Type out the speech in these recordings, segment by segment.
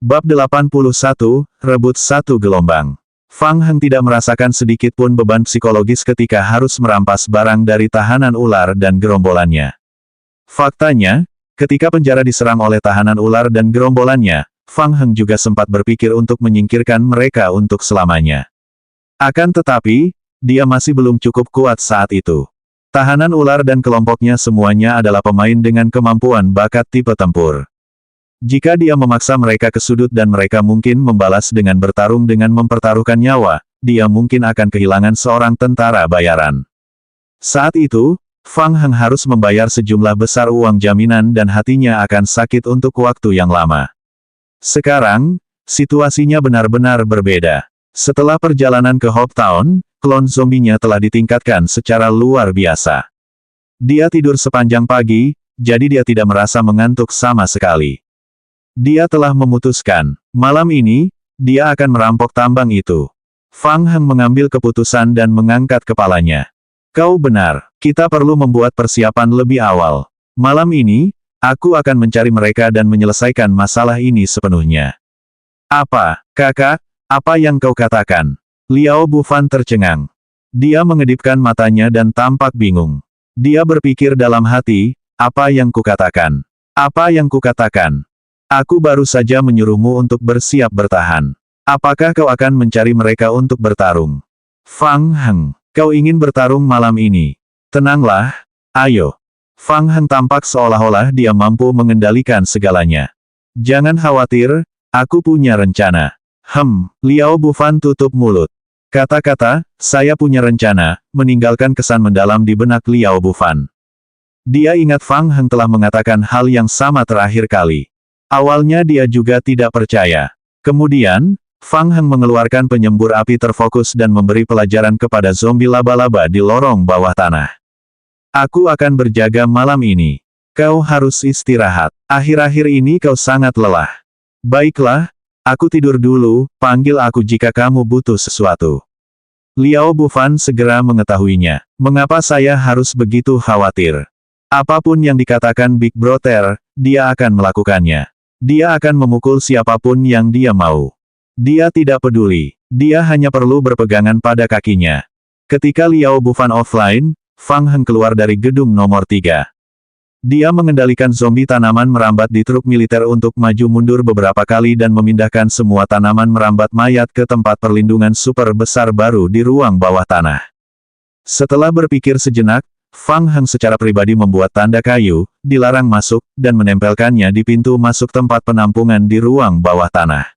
Bab 81, Rebut Satu Gelombang. Fang Heng tidak merasakan sedikit pun beban psikologis ketika harus merampas barang dari tahanan ular dan gerombolannya. Faktanya, ketika penjara diserang oleh tahanan ular dan gerombolannya, Fang Heng juga sempat berpikir untuk menyingkirkan mereka untuk selamanya. Akan tetapi, dia masih belum cukup kuat saat itu. Tahanan ular dan kelompoknya semuanya adalah pemain dengan kemampuan bakat tipe tempur. Jika dia memaksa mereka ke sudut dan mereka mungkin membalas dengan bertarung dengan mempertaruhkan nyawa, dia mungkin akan kehilangan seorang tentara bayaran. Saat itu, Fang Heng harus membayar sejumlah besar uang jaminan dan hatinya akan sakit untuk waktu yang lama. Sekarang, situasinya benar-benar berbeda. Setelah perjalanan ke Hope Town, klon zombinya telah ditingkatkan secara luar biasa. Dia tidur sepanjang pagi, jadi dia tidak merasa mengantuk sama sekali. Dia telah memutuskan, malam ini, dia akan merampok tambang itu. Fang Heng mengambil keputusan dan mengangkat kepalanya. Kau benar, kita perlu membuat persiapan lebih awal. Malam ini, aku akan mencari mereka dan menyelesaikan masalah ini sepenuhnya. Apa, kakak, apa yang kau katakan? Liao Bufan tercengang. Dia mengedipkan matanya dan tampak bingung. Dia berpikir dalam hati, apa yang kukatakan? Apa yang kukatakan? Aku baru saja menyuruhmu untuk bersiap bertahan. Apakah kau akan mencari mereka untuk bertarung? Fang Heng, kau ingin bertarung malam ini? Tenanglah, ayo. Fang Heng tampak seolah-olah dia mampu mengendalikan segalanya. Jangan khawatir, aku punya rencana. Liao Bufan tutup mulut. Kata-kata, saya punya rencana, meninggalkan kesan mendalam di benak Liao Bufan. Dia ingat Fang Heng telah mengatakan hal yang sama terakhir kali. Awalnya dia juga tidak percaya. Kemudian, Fang Heng mengeluarkan penyembur api terfokus dan memberi pelajaran kepada zombie laba-laba di lorong bawah tanah. Aku akan berjaga malam ini. Kau harus istirahat. Akhir-akhir ini kau sangat lelah. Baiklah, aku tidur dulu, panggil aku jika kamu butuh sesuatu. Liao Bufan segera mengetahuinya. Mengapa saya harus begitu khawatir? Apapun yang dikatakan Big Brother, dia akan melakukannya. Dia akan memukul siapapun yang dia mau. Dia tidak peduli. Dia hanya perlu berpegangan pada kakinya. Ketika Liao Bufan offline, Fang Heng keluar dari gedung nomor 3. Dia mengendalikan zombie tanaman merambat di truk militer untuk maju mundur beberapa kali dan memindahkan semua tanaman merambat mayat ke tempat perlindungan super besar baru di ruang bawah tanah. Setelah berpikir sejenak, Fang Heng secara pribadi membuat tanda kayu, dilarang masuk, dan menempelkannya di pintu masuk tempat penampungan di ruang bawah tanah.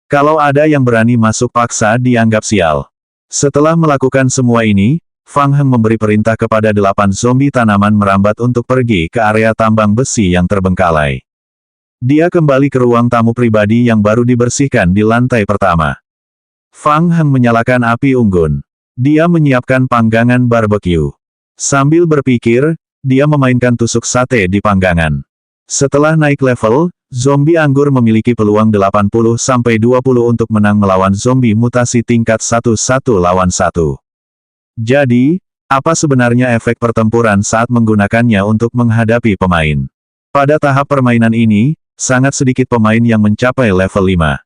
Kalau ada yang berani masuk paksa dianggap sial. Setelah melakukan semua ini, Fang Heng memberi perintah kepada 8 zombie tanaman merambat untuk pergi ke area tambang besi yang terbengkalai. Dia kembali ke ruang tamu pribadi yang baru dibersihkan di lantai pertama. Fang Heng menyalakan api unggun. Dia menyiapkan panggangan barbeque. Sambil berpikir, dia memainkan tusuk sate di panggangan. Setelah naik level, zombie anggur memiliki peluang 80-20 untuk menang melawan zombie mutasi tingkat 1-1 lawan 1. Jadi, apa sebenarnya efek pertempuran saat menggunakannya untuk menghadapi pemain? Pada tahap permainan ini, sangat sedikit pemain yang mencapai level 5.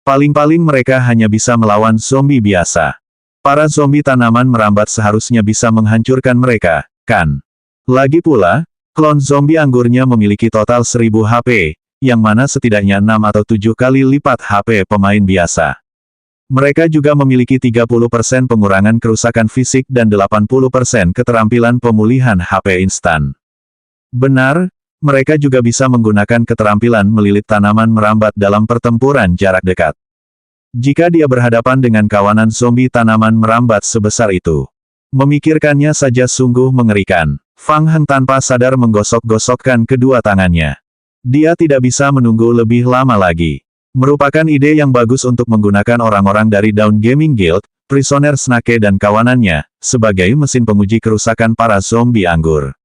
Paling-paling mereka hanya bisa melawan zombie biasa. Para zombie tanaman merambat seharusnya bisa menghancurkan mereka, kan? Lagi pula, klon zombie anggurnya memiliki total 1000 HP, yang mana setidaknya 6 atau 7 kali lipat HP pemain biasa. Mereka juga memiliki 30% pengurangan kerusakan fisik dan 80% keterampilan pemulihan HP instan. Benar, mereka juga bisa menggunakan keterampilan melilit tanaman merambat dalam pertempuran jarak dekat. Jika dia berhadapan dengan kawanan zombie tanaman merambat sebesar itu. Memikirkannya saja sungguh mengerikan. Fang Heng tanpa sadar menggosok-gosokkan kedua tangannya. Dia tidak bisa menunggu lebih lama lagi. Merupakan ide yang bagus untuk menggunakan orang-orang dari Dawn Gaming Guild, Prisoner Snake dan kawanannya, sebagai mesin penguji kerusakan para zombie anggur.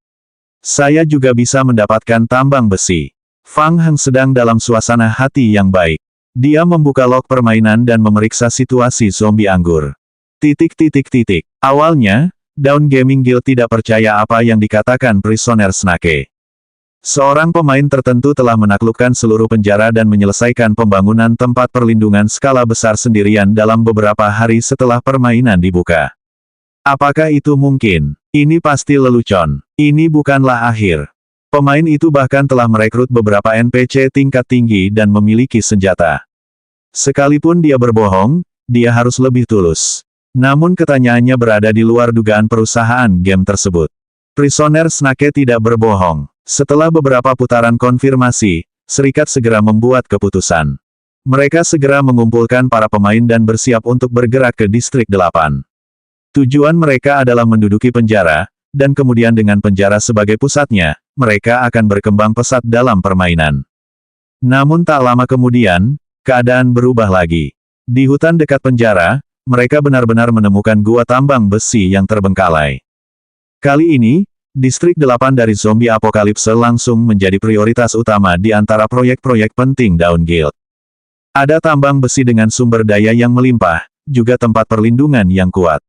Saya juga bisa mendapatkan tambang besi. Fang Heng sedang dalam suasana hati yang baik. Dia membuka log permainan dan memeriksa situasi zombie anggur. Awalnya, Dawn Gaming Guild tidak percaya apa yang dikatakan Prisoner Snake. Seorang pemain tertentu telah menaklukkan seluruh penjara dan menyelesaikan pembangunan tempat perlindungan skala besar sendirian dalam beberapa hari setelah permainan dibuka. Apakah itu mungkin? Ini pasti lelucon. Ini bukanlah akhir. Pemain itu bahkan telah merekrut beberapa NPC tingkat tinggi dan memiliki senjata. Sekalipun dia berbohong, dia harus lebih tulus. Namun ketanyaannya berada di luar dugaan perusahaan game tersebut. Prisoner Snake tidak berbohong. Setelah beberapa putaran konfirmasi, Serikat segera membuat keputusan. Mereka segera mengumpulkan para pemain dan bersiap untuk bergerak ke Distrik 8. Tujuan mereka adalah menduduki penjara, dan kemudian dengan penjara sebagai pusatnya, mereka akan berkembang pesat dalam permainan. Namun tak lama kemudian, keadaan berubah lagi. Di hutan dekat penjara, mereka benar-benar menemukan gua tambang besi yang terbengkalai. Kali ini, Distrik 8 dari zombie apokalipse langsung menjadi prioritas utama di antara proyek-proyek penting Dawn Guild. Ada tambang besi dengan sumber daya yang melimpah, juga tempat perlindungan yang kuat.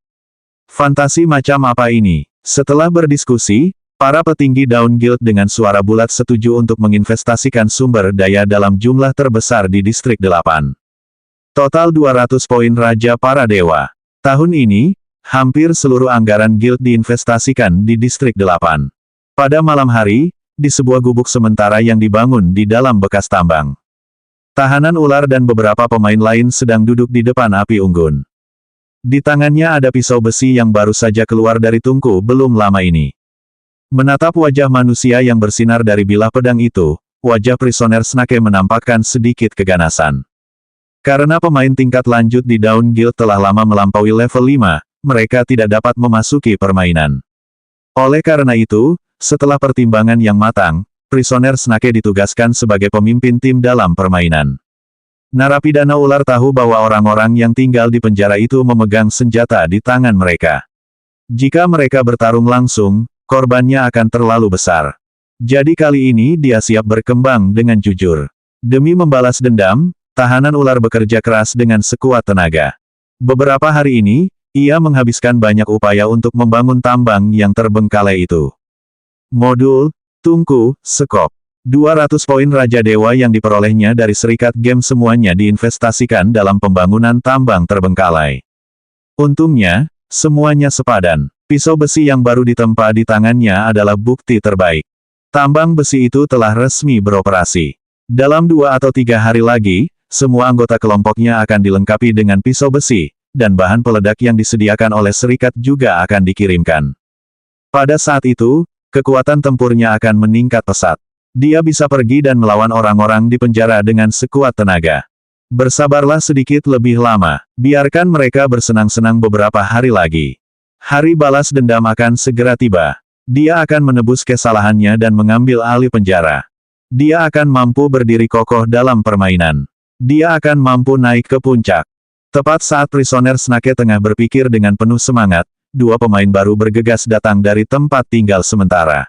Fantasi macam apa ini? Setelah berdiskusi, para petinggi Dawn Guild dengan suara bulat setuju untuk menginvestasikan sumber daya dalam jumlah terbesar di Distrik 8. Total 200 poin Raja Para Dewa. Tahun ini, hampir seluruh anggaran guild diinvestasikan di Distrik 8. Pada malam hari, di sebuah gubuk sementara yang dibangun di dalam bekas tambang. Tahanan ular dan beberapa pemain lain sedang duduk di depan api unggun. Di tangannya ada pisau besi yang baru saja keluar dari tungku belum lama ini. Menatap wajah manusia yang bersinar dari bilah pedang itu, wajah Prisoner Snake menampakkan sedikit keganasan. Karena pemain tingkat lanjut di Dawn Guild telah lama melampaui level 5, mereka tidak dapat memasuki permainan. Oleh karena itu, setelah pertimbangan yang matang, Prisoner Snake ditugaskan sebagai pemimpin tim dalam permainan. Narapidana ular tahu bahwa orang-orang yang tinggal di penjara itu memegang senjata di tangan mereka. Jika mereka bertarung langsung, korbannya akan terlalu besar. Jadi kali ini dia siap berkembang dengan jujur. Demi membalas dendam, tahanan ular bekerja keras dengan sekuat tenaga. Beberapa hari ini, ia menghabiskan banyak upaya untuk membangun tambang yang terbengkalai itu. Modul, tungku, sekop. 200 poin Raja Dewa yang diperolehnya dari Serikat Game semuanya diinvestasikan dalam pembangunan tambang terbengkalai. Untungnya, semuanya sepadan. Pisau besi yang baru ditempa di tangannya adalah bukti terbaik. Tambang besi itu telah resmi beroperasi. Dalam 2 atau 3 hari lagi, semua anggota kelompoknya akan dilengkapi dengan pisau besi, dan bahan peledak yang disediakan oleh Serikat juga akan dikirimkan. Pada saat itu, kekuatan tempurnya akan meningkat pesat. Dia bisa pergi dan melawan orang-orang di penjara dengan sekuat tenaga. Bersabarlah sedikit lebih lama, biarkan mereka bersenang-senang beberapa hari lagi. Hari balas dendam akan segera tiba. Dia akan menebus kesalahannya dan mengambil alih penjara. Dia akan mampu berdiri kokoh dalam permainan. Dia akan mampu naik ke puncak. Tepat saat Prisoner Snake tengah berpikir dengan penuh semangat, 2 pemain baru bergegas datang dari tempat tinggal sementara.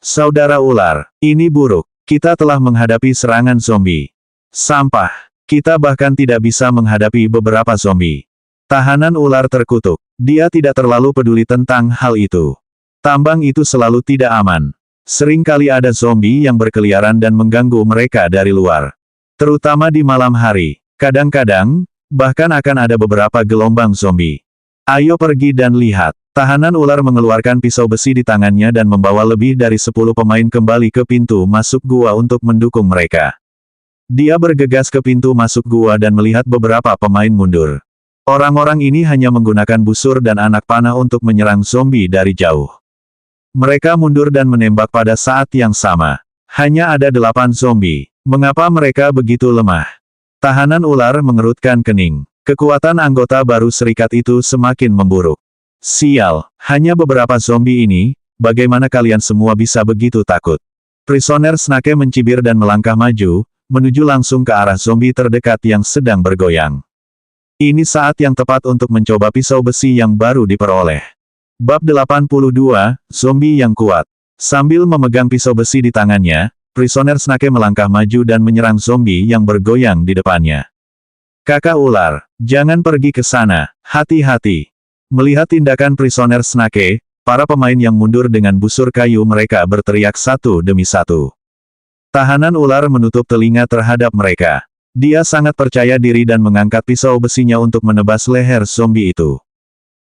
Saudara ular, ini buruk. Kita telah menghadapi serangan zombie. Sampah. Kita bahkan tidak bisa menghadapi beberapa zombie. Tahanan ular terkutuk. Dia tidak terlalu peduli tentang hal itu. Tambang itu selalu tidak aman. Sering kali ada zombie yang berkeliaran dan mengganggu mereka dari luar. Terutama di malam hari. Kadang-kadang, bahkan akan ada beberapa gelombang zombie. Ayo pergi dan lihat. Tahanan ular mengeluarkan pisau besi di tangannya dan membawa lebih dari 10 pemain kembali ke pintu masuk gua untuk mendukung mereka. Dia bergegas ke pintu masuk gua dan melihat beberapa pemain mundur. Orang-orang ini hanya menggunakan busur dan anak panah untuk menyerang zombie dari jauh. Mereka mundur dan menembak pada saat yang sama. Hanya ada 8 zombie. Mengapa mereka begitu lemah? Tahanan ular mengerutkan kening. Kekuatan anggota baru serikat itu semakin memburuk. Sial, hanya beberapa zombie ini, bagaimana kalian semua bisa begitu takut? Prisoner Snake mencibir dan melangkah maju, menuju langsung ke arah zombie terdekat yang sedang bergoyang. Ini saat yang tepat untuk mencoba pisau besi yang baru diperoleh. Bab 82, Zombie yang Kuat. Sambil memegang pisau besi di tangannya, Prisoner Snake melangkah maju dan menyerang zombie yang bergoyang di depannya. Kakak ular, jangan pergi ke sana, hati-hati. Melihat tindakan Prisoner Snake, para pemain yang mundur dengan busur kayu mereka berteriak satu demi satu. Tahanan ular menutup telinga terhadap mereka. Dia sangat percaya diri dan mengangkat pisau besinya untuk menebas leher zombie itu.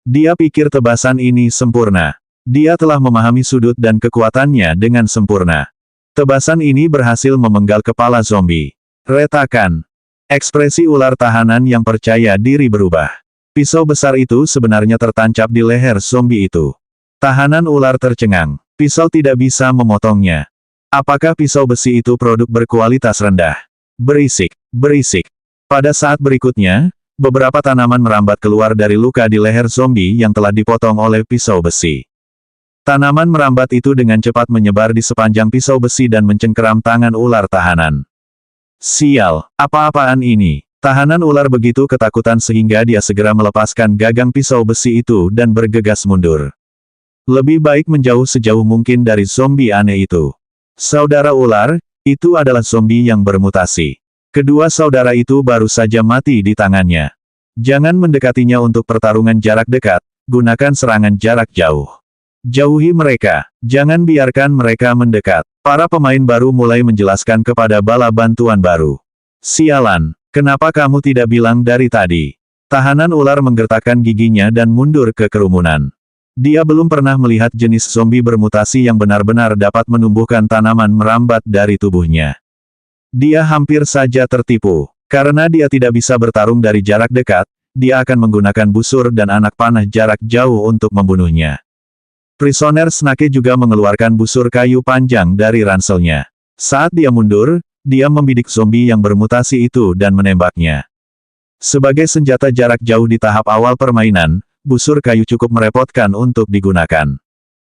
Dia pikir tebasan ini sempurna. Dia telah memahami sudut dan kekuatannya dengan sempurna. Tebasan ini berhasil memenggal kepala zombie. Retakan. Ekspresi ular tahanan yang percaya diri berubah. Pisau besar itu sebenarnya tertancap di leher zombie itu. Tahanan ular tercengang. Pisau tidak bisa memotongnya. Apakah pisau besi itu produk berkualitas rendah? Berisik, berisik. Pada saat berikutnya, beberapa tanaman merambat keluar dari luka di leher zombie yang telah dipotong oleh pisau besi. Tanaman merambat itu dengan cepat menyebar di sepanjang pisau besi dan mencengkeram tangan ular tahanan. Sial, apa-apaan ini? Tahanan ular begitu ketakutan sehingga dia segera melepaskan gagang pisau besi itu dan bergegas mundur. Lebih baik menjauh sejauh mungkin dari zombie aneh itu. Saudara ular, itu adalah zombie yang bermutasi. Kedua saudara itu baru saja mati di tangannya. Jangan mendekatinya untuk pertarungan jarak dekat, gunakan serangan jarak jauh. Jauhi mereka, jangan biarkan mereka mendekat. Para pemain baru mulai menjelaskan kepada bala bantuan baru. Sialan, kenapa kamu tidak bilang dari tadi? Tahanan ular menggertakkan giginya dan mundur ke kerumunan. Dia belum pernah melihat jenis zombie bermutasi yang benar-benar dapat menumbuhkan tanaman merambat dari tubuhnya. Dia hampir saja tertipu. Karena dia tidak bisa bertarung dari jarak dekat, dia akan menggunakan busur dan anak panah jarak jauh untuk membunuhnya. Prisoner Snake juga mengeluarkan busur kayu panjang dari ranselnya. Saat dia mundur, dia membidik zombie yang bermutasi itu dan menembaknya. Sebagai senjata jarak jauh di tahap awal permainan, busur kayu cukup merepotkan untuk digunakan.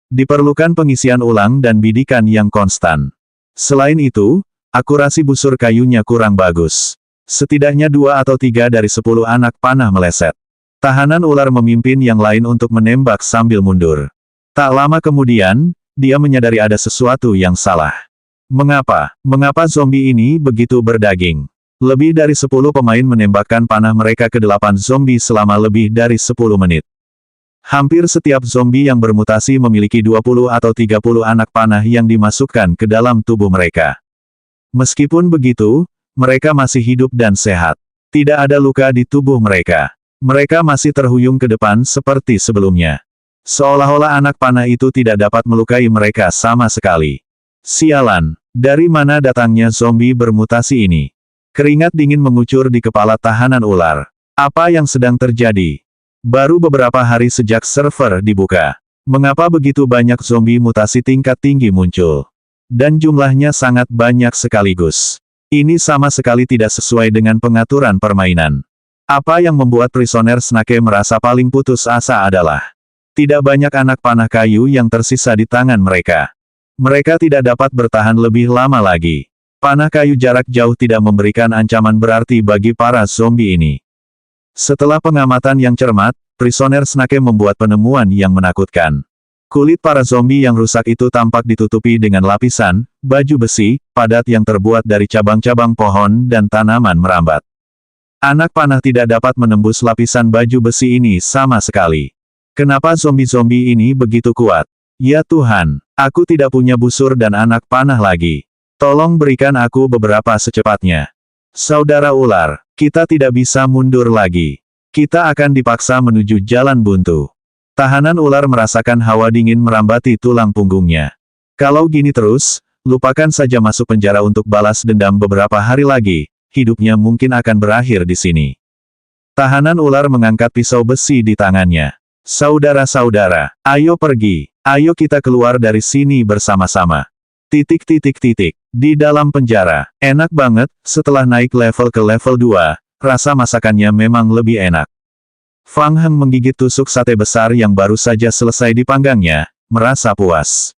Diperlukan pengisian ulang dan bidikan yang konstan. Selain itu, akurasi busur kayunya kurang bagus. Setidaknya 2 atau 3 dari 10 anak panah meleset. Tahanan ular memimpin yang lain untuk menembak sambil mundur. Tak lama kemudian, dia menyadari ada sesuatu yang salah. Mengapa zombie ini begitu berdaging? Lebih dari 10 pemain menembakkan panah mereka ke 8 zombie selama lebih dari 10 menit. Hampir setiap zombie yang bermutasi memiliki 20 atau 30 anak panah yang dimasukkan ke dalam tubuh mereka. Meskipun begitu, mereka masih hidup dan sehat. Tidak ada luka di tubuh mereka. Mereka masih terhuyung ke depan seperti sebelumnya. Seolah-olah anak panah itu tidak dapat melukai mereka sama sekali. Sialan, dari mana datangnya zombie bermutasi ini? Keringat dingin mengucur di kepala tahanan ular. Apa yang sedang terjadi? Baru beberapa hari sejak server dibuka. Mengapa begitu banyak zombie mutasi tingkat tinggi muncul? Dan jumlahnya sangat banyak sekaligus. Ini sama sekali tidak sesuai dengan pengaturan permainan. Apa yang membuat Prisoner Snake merasa paling putus asa adalah tidak banyak anak panah kayu yang tersisa di tangan mereka. Mereka tidak dapat bertahan lebih lama lagi. Panah kayu jarak jauh tidak memberikan ancaman berarti bagi para zombie ini. Setelah pengamatan yang cermat, Prisoner Snake membuat penemuan yang menakutkan. Kulit para zombie yang rusak itu tampak ditutupi dengan lapisan baju besi padat yang terbuat dari cabang-cabang pohon dan tanaman merambat. Anak panah tidak dapat menembus lapisan baju besi ini sama sekali. Kenapa zombie-zombie ini begitu kuat? Ya Tuhan, aku tidak punya busur dan anak panah lagi. Tolong berikan aku beberapa secepatnya. Saudara ular, kita tidak bisa mundur lagi. Kita akan dipaksa menuju jalan buntu. Tahanan ular merasakan hawa dingin merambati tulang punggungnya. Kalau gini terus, lupakan saja masuk penjara untuk balas dendam beberapa hari lagi, hidupnya mungkin akan berakhir di sini. Tahanan ular mengangkat pisau besi di tangannya. Saudara-saudara, ayo pergi. Ayo kita keluar dari sini bersama-sama. Di dalam penjara, enak banget, setelah naik level ke level 2, rasa masakannya memang lebih enak. Fang Heng menggigit tusuk sate besar yang baru saja selesai dipanggangnya, merasa puas.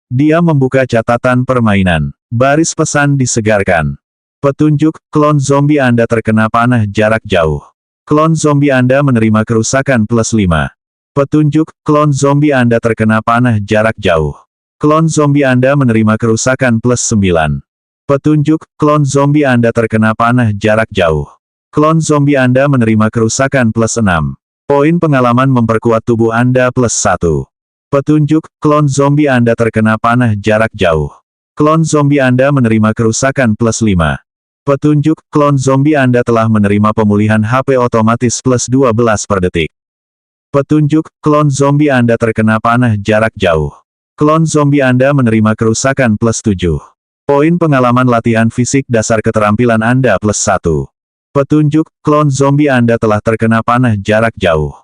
Dia membuka catatan permainan. Baris pesan disegarkan. Petunjuk, klon zombie Anda terkena panah jarak jauh. Klon zombie Anda menerima kerusakan +5. Petunjuk, klon zombie Anda terkena panah jarak jauh. Klon zombie Anda menerima kerusakan +9. Petunjuk, klon zombie Anda terkena panah jarak jauh. Klon zombie Anda menerima kerusakan +6. Poin pengalaman memperkuat tubuh Anda +1. Petunjuk, klon zombie Anda terkena panah jarak jauh. Klon zombie Anda menerima kerusakan plus 5. Petunjuk, klon zombie Anda telah menerima pemulihan HP otomatis plus 12 per detik. Petunjuk, klon zombie Anda terkena panah jarak jauh. Klon zombie Anda menerima kerusakan plus 7. Poin pengalaman latihan fisik dasar keterampilan Anda plus 1. Petunjuk, klon zombie Anda telah terkena panah jarak jauh.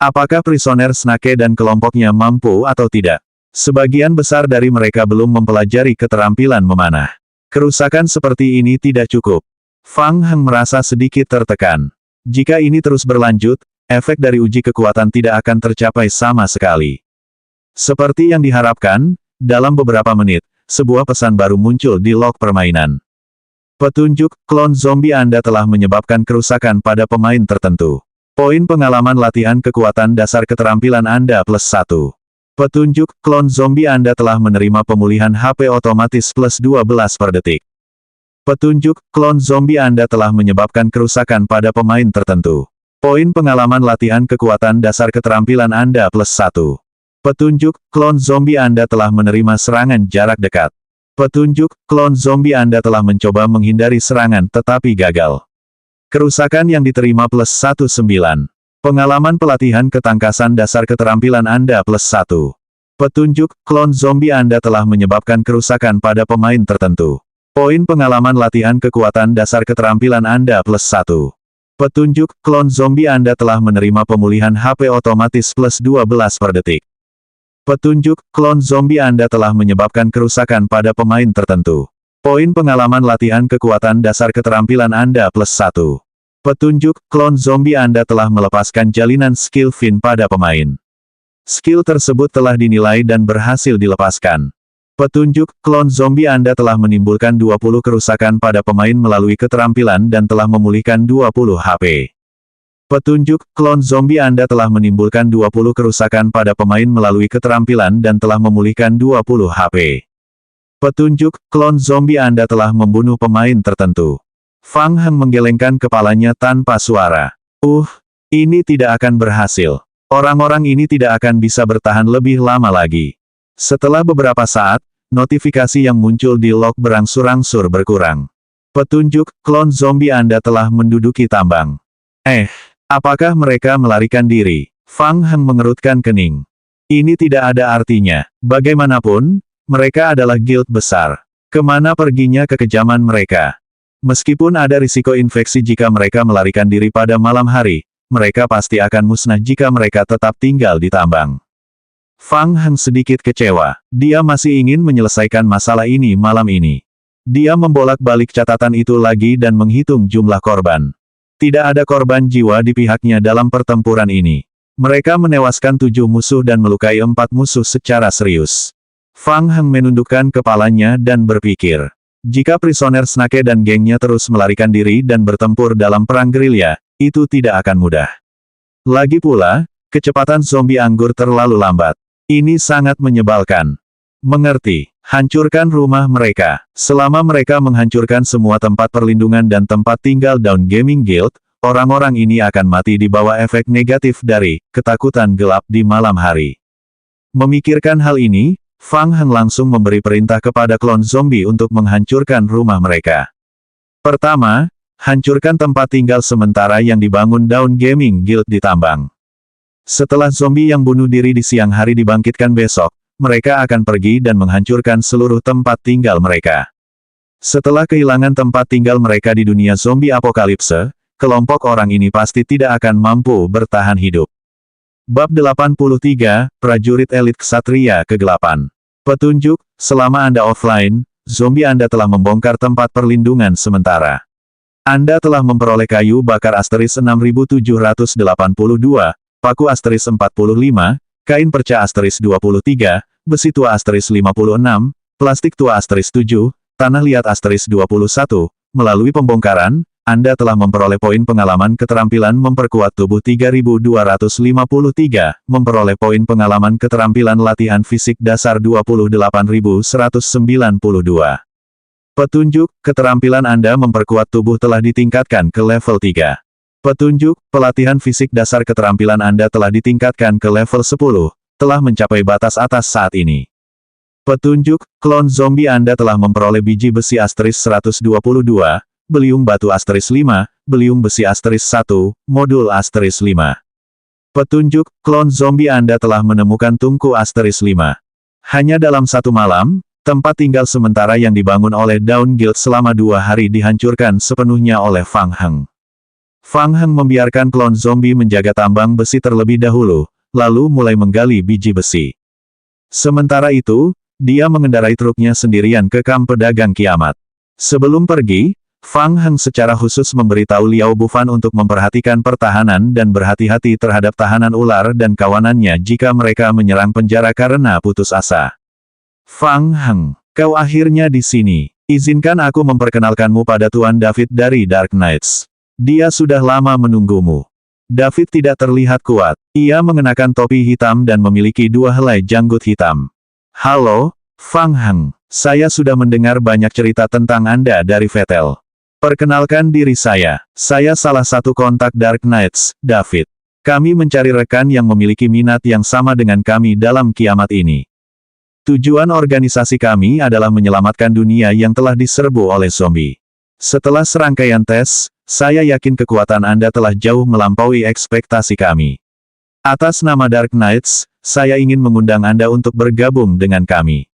Apakah prisoner Snake dan kelompoknya mampu atau tidak? Sebagian besar dari mereka belum mempelajari keterampilan memanah. Kerusakan seperti ini tidak cukup. Fang Heng merasa sedikit tertekan. Jika ini terus berlanjut, efek dari uji kekuatan tidak akan tercapai sama sekali. Seperti yang diharapkan, dalam beberapa menit, sebuah pesan baru muncul di log permainan. Petunjuk, klon zombie Anda telah menyebabkan kerusakan pada pemain tertentu. Poin pengalaman latihan kekuatan dasar keterampilan Anda plus 1. Petunjuk, klon zombie Anda telah menerima pemulihan HP otomatis plus 12 per detik. Petunjuk, klon zombie Anda telah menyebabkan kerusakan pada pemain tertentu. Poin pengalaman latihan kekuatan dasar keterampilan Anda plus 1. Petunjuk, klon zombie Anda telah menerima serangan jarak dekat. Petunjuk, klon zombie Anda telah mencoba menghindari serangan tetapi gagal. Kerusakan yang diterima plus 19. Pengalaman pelatihan ketangkasan dasar keterampilan Anda plus 1. Petunjuk, klon zombie Anda telah menyebabkan kerusakan pada pemain tertentu. Poin pengalaman latihan kekuatan dasar keterampilan Anda plus 1. Petunjuk, klon zombie Anda telah menerima pemulihan HP otomatis plus 12 per detik. Petunjuk, klon zombie Anda telah menyebabkan kerusakan pada pemain tertentu. Poin pengalaman latihan kekuatan dasar keterampilan Anda plus 1. Petunjuk, klon zombie Anda telah melepaskan jalinan skill Fin pada pemain. Skill tersebut telah dinilai dan berhasil dilepaskan. Petunjuk, klon zombie Anda telah menimbulkan 20 kerusakan pada pemain melalui keterampilan dan telah memulihkan 20 HP. Petunjuk, klon zombie Anda telah menimbulkan 20 kerusakan pada pemain melalui keterampilan dan telah memulihkan 20 HP. Petunjuk, klon zombie Anda telah membunuh pemain tertentu. Fang Heng menggelengkan kepalanya tanpa suara. Ini tidak akan berhasil. Orang-orang ini tidak akan bisa bertahan lebih lama lagi. Setelah beberapa saat, notifikasi yang muncul di log berangsur-angsur berkurang. Petunjuk, klon zombie Anda telah menduduki tambang. Apakah mereka melarikan diri? Fang Heng mengerutkan kening. Ini tidak ada artinya. Bagaimanapun, mereka adalah guild besar. Kemana perginya kekejaman mereka? Meskipun ada risiko infeksi jika mereka melarikan diri pada malam hari, mereka pasti akan musnah jika mereka tetap tinggal di tambang. Fang Heng sedikit kecewa. Dia masih ingin menyelesaikan masalah ini malam ini. Dia membolak-balik catatan itu lagi dan menghitung jumlah korban. Tidak ada korban jiwa di pihaknya dalam pertempuran ini. Mereka menewaskan 7 musuh dan melukai 4 musuh secara serius. Fang Heng menundukkan kepalanya dan berpikir. Jika prisoner Snake dan gengnya terus melarikan diri dan bertempur dalam perang gerilya, itu tidak akan mudah. Lagi pula, kecepatan zombie anggur terlalu lambat. Ini sangat menyebalkan. Mengerti, hancurkan rumah mereka. Selama mereka menghancurkan semua tempat perlindungan dan tempat tinggal Dawn Gaming Guild, orang-orang ini akan mati di bawah efek negatif dari ketakutan gelap di malam hari. Memikirkan hal ini, Fang Heng langsung memberi perintah kepada klon zombie untuk menghancurkan rumah mereka. Pertama, hancurkan tempat tinggal sementara yang dibangun Dawn Gaming Guild di tambang. Setelah zombie yang bunuh diri di siang hari dibangkitkan besok, mereka akan pergi dan menghancurkan seluruh tempat tinggal mereka. Setelah kehilangan tempat tinggal mereka di dunia zombie apokalipse, kelompok orang ini pasti tidak akan mampu bertahan hidup. Bab 83, Prajurit Elit Ksatria ke-8. Petunjuk, selama Anda offline, zombie Anda telah membongkar tempat perlindungan sementara. Anda telah memperoleh kayu bakar asteris 6782, paku asteris 45, kain perca asteris 23, besi tua asteris 56, plastik tua asteris 7, tanah liat asteris 21, melalui pembongkaran, Anda telah memperoleh poin pengalaman keterampilan memperkuat tubuh 3253, memperoleh poin pengalaman keterampilan latihan fisik dasar 28192. Petunjuk, keterampilan Anda memperkuat tubuh telah ditingkatkan ke level 3. Petunjuk, pelatihan fisik dasar keterampilan Anda telah ditingkatkan ke level 10, telah mencapai batas atas saat ini. Petunjuk, klon zombie Anda telah memperoleh biji besi asteris 122, belium batu asteris 5, belium besi asteris 1, modul asteris 5. Petunjuk, klon zombie Anda telah menemukan tungku asteris 5. Hanya dalam satu malam, tempat tinggal sementara yang dibangun oleh Dawn Guild selama 2 hari dihancurkan sepenuhnya oleh Fang Heng. Fang Heng membiarkan klon zombie menjaga tambang besi terlebih dahulu, lalu mulai menggali biji besi. Sementara itu, dia mengendarai truknya sendirian ke kamp pedagang kiamat. Sebelum pergi, Fang Heng secara khusus memberitahu Liao Bufan untuk memperhatikan pertahanan dan berhati-hati terhadap tahanan ular dan kawanannya jika mereka menyerang penjara karena putus asa. Fang Heng, kau akhirnya di sini. Izinkan aku memperkenalkanmu pada Tuan David dari Dark Knights. Dia sudah lama menunggumu. David tidak terlihat kuat. Ia mengenakan topi hitam dan memiliki 2 helai janggut hitam. Halo, Fang Heng. Saya sudah mendengar banyak cerita tentang Anda dari Vettel. Perkenalkan diri saya salah satu kontak Dark Knights, David. Kami mencari rekan yang memiliki minat yang sama dengan kami dalam kiamat ini. Tujuan organisasi kami adalah menyelamatkan dunia yang telah diserbu oleh zombie. Setelah serangkaian tes, saya yakin kekuatan Anda telah jauh melampaui ekspektasi kami. Atas nama Dark Knights, saya ingin mengundang Anda untuk bergabung dengan kami.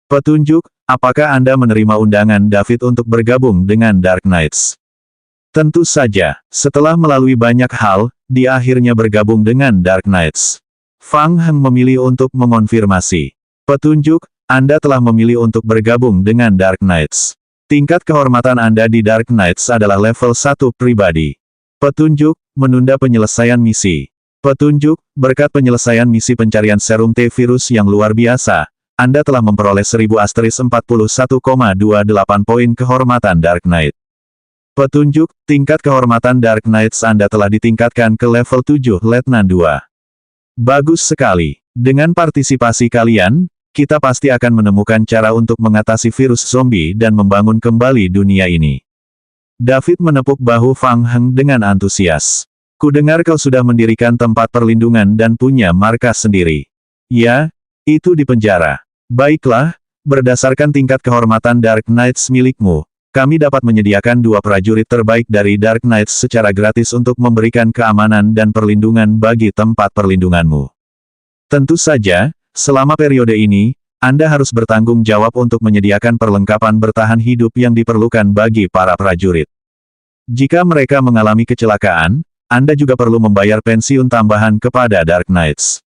Petunjuk, apakah Anda menerima undangan David untuk bergabung dengan Dark Knights? Tentu saja, setelah melalui banyak hal, dia akhirnya bergabung dengan Dark Knights. Fang Heng memilih untuk mengonfirmasi. Petunjuk, Anda telah memilih untuk bergabung dengan Dark Knights. Tingkat kehormatan Anda di Dark Knights adalah level 1 pribadi. Petunjuk, menunda penyelesaian misi. Petunjuk, berkat penyelesaian misi pencarian serum T-virus yang luar biasa, Anda telah memperoleh 1000 asteris 41,28 poin kehormatan Dark Knight. Petunjuk, tingkat kehormatan Dark Knights Anda telah ditingkatkan ke level 7 Letnan 2. Bagus sekali. Dengan partisipasi kalian, kita pasti akan menemukan cara untuk mengatasi virus zombie dan membangun kembali dunia ini. David menepuk bahu Fang Heng dengan antusias. Kudengar kau sudah mendirikan tempat perlindungan dan punya markas sendiri. Ya, itu di penjara. Baiklah, berdasarkan tingkat kehormatan Dark Knights milikmu, kami dapat menyediakan 2 prajurit terbaik dari Dark Knights secara gratis untuk memberikan keamanan dan perlindungan bagi tempat perlindunganmu. Tentu saja, selama periode ini, Anda harus bertanggung jawab untuk menyediakan perlengkapan bertahan hidup yang diperlukan bagi para prajurit. Jika mereka mengalami kecelakaan, Anda juga perlu membayar pensiun tambahan kepada Dark Knights.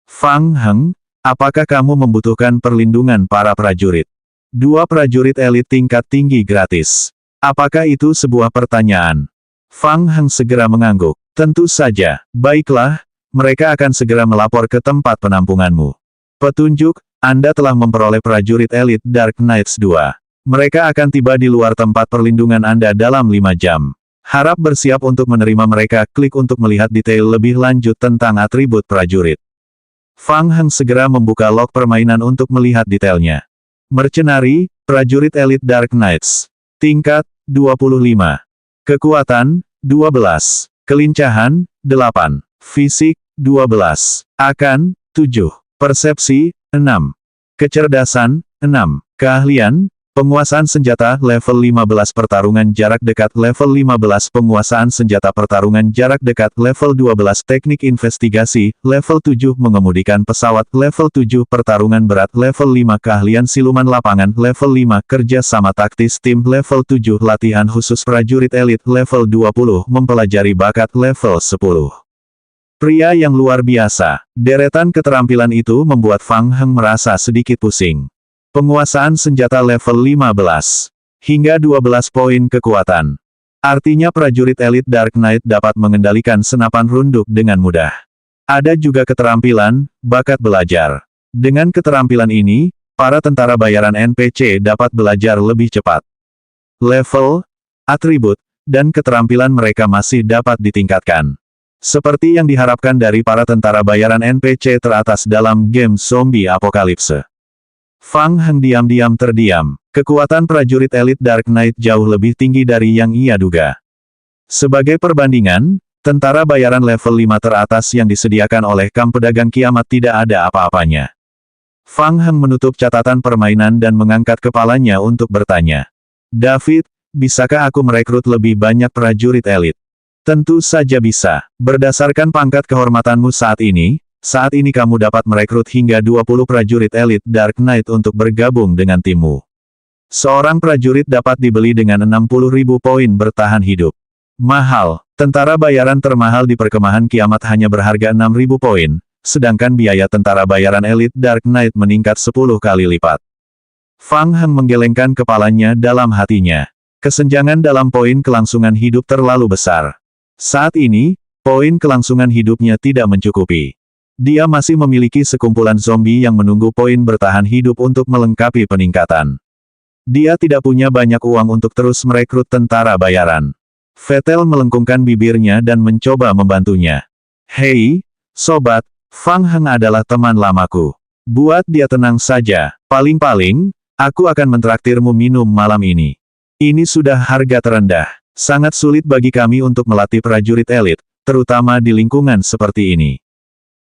Fang Heng, apakah kamu membutuhkan perlindungan para prajurit? 2 prajurit elit tingkat tinggi gratis. Apakah itu sebuah pertanyaan? Fang Heng segera mengangguk. Tentu saja, baiklah. Mereka akan segera melapor ke tempat penampunganmu. Petunjuk, Anda telah memperoleh prajurit elit Dark Knights 2. Mereka akan tiba di luar tempat perlindungan Anda dalam 5 jam. Harap bersiap untuk menerima mereka. Klik untuk melihat detail lebih lanjut tentang atribut prajurit. Fang Heng segera membuka log permainan untuk melihat detailnya. Mercenari, prajurit elit Dark Knights. Tingkat, 25. Kekuatan, 12. Kelincahan, 8. Fisik, 12. Akan, 7. Persepsi, 6. Kecerdasan, 6. Keahlian, penguasaan senjata level 15 pertarungan jarak dekat level 15 penguasaan senjata pertarungan jarak dekat level 12 teknik investigasi, level 7 mengemudikan pesawat level 7 pertarungan berat level 5 keahlian siluman lapangan level 5 kerja sama taktis tim level 7 latihan khusus prajurit elit level 20 mempelajari bakat level 10. Pria yang luar biasa. Deretan keterampilan itu membuat Fang Heng merasa sedikit pusing. Penguasaan senjata level 15. Hingga 12 poin kekuatan. Artinya prajurit elit Dark Knight dapat mengendalikan senapan runduk dengan mudah. Ada juga keterampilan, bakat belajar. Dengan keterampilan ini, para tentara bayaran NPC dapat belajar lebih cepat. Level, atribut, dan keterampilan mereka masih dapat ditingkatkan. Seperti yang diharapkan dari para tentara bayaran NPC teratas dalam game zombie apokalipse. Fang Heng diam-diam terdiam. Kekuatan prajurit elit Dark Knight jauh lebih tinggi dari yang ia duga. Sebagai perbandingan, Tentara bayaran level 5 teratas yang disediakan oleh kamp pedagang kiamat tidak ada apa-apanya. Fang Heng menutup catatan permainan dan mengangkat kepalanya untuk bertanya. David, bisakah aku merekrut lebih banyak prajurit elit? Tentu saja bisa. Berdasarkan pangkat kehormatanmu saat ini kamu dapat merekrut hingga 20 prajurit elit Dark Knight untuk bergabung dengan timmu. Seorang prajurit dapat dibeli dengan 60.000 poin bertahan hidup. Mahal. Tentara bayaran termahal di perkemahan kiamat hanya berharga 6.000 poin, sedangkan biaya tentara bayaran elit Dark Knight meningkat 10 kali lipat. Fang Heng menggelengkan kepalanya dalam hatinya. Kesenjangan dalam poin kelangsungan hidup terlalu besar. Saat ini, poin kelangsungan hidupnya tidak mencukupi. Dia masih memiliki sekumpulan zombie yang menunggu poin bertahan hidup untuk melengkapi peningkatan. Dia tidak punya banyak uang untuk terus merekrut tentara bayaran. Vettel melengkungkan bibirnya dan mencoba membantunya. Hei, sobat, Fang Heng adalah teman lamaku. Buat dia tenang saja, paling-paling, aku akan mentraktirmu minum malam ini. Ini sudah harga terendah. Sangat sulit bagi kami untuk melatih prajurit elit, terutama di lingkungan seperti ini.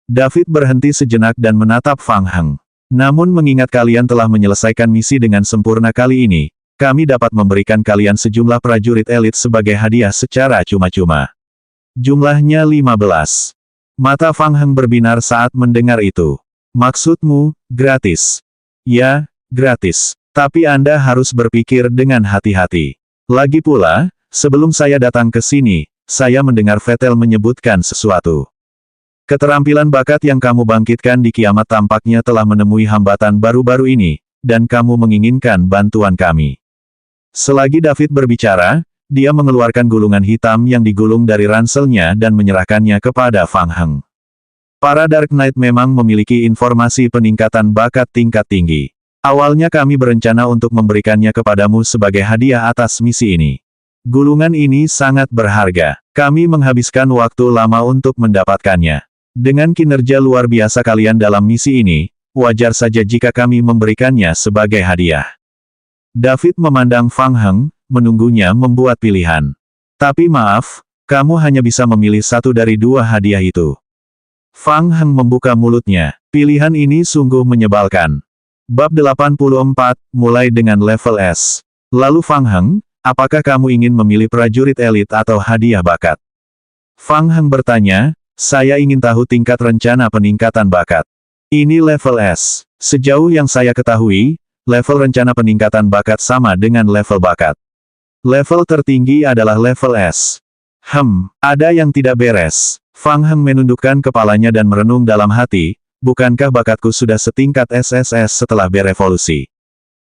David berhenti sejenak dan menatap Fang Heng. Namun mengingat kalian telah menyelesaikan misi dengan sempurna kali ini, kami dapat memberikan kalian sejumlah prajurit elit sebagai hadiah secara cuma-cuma. Jumlahnya 15. Mata Fang Heng berbinar saat mendengar itu. Maksudmu, gratis? Ya, gratis. Tapi Anda harus berpikir dengan hati-hati. Lagi pula, sebelum saya datang ke sini, saya mendengar Vettel menyebutkan sesuatu. Keterampilan bakat yang kamu bangkitkan di kiamat tampaknya telah menemui hambatan baru-baru ini, dan kamu menginginkan bantuan kami. Selagi David berbicara, dia mengeluarkan gulungan hitam yang digulung dari ranselnya dan menyerahkannya kepada Fang Heng. Para Dark Knight memang memiliki informasi peningkatan bakat tingkat tinggi. Awalnya kami berencana untuk memberikannya kepadamu sebagai hadiah atas misi ini. Gulungan ini sangat berharga. Kami menghabiskan waktu lama untuk mendapatkannya. Dengan kinerja luar biasa kalian dalam misi ini, wajar saja jika kami memberikannya sebagai hadiah. David memandang Fang Heng, menunggunya membuat pilihan. Tapi maaf, kamu hanya bisa memilih satu dari dua hadiah itu. Fang Heng membuka mulutnya. Pilihan ini sungguh menyebalkan. Bab 84, mulai dengan level S. Lalu Fang Heng, apakah kamu ingin memilih prajurit elit atau hadiah bakat? Fang Heng bertanya, saya ingin tahu tingkat rencana peningkatan bakat. Ini level S. Sejauh yang saya ketahui, level rencana peningkatan bakat sama dengan level bakat. Level tertinggi adalah level S. Ada yang tidak beres. Fang Heng menundukkan kepalanya dan merenung dalam hati, bukankah bakatku sudah setingkat SSS setelah berevolusi?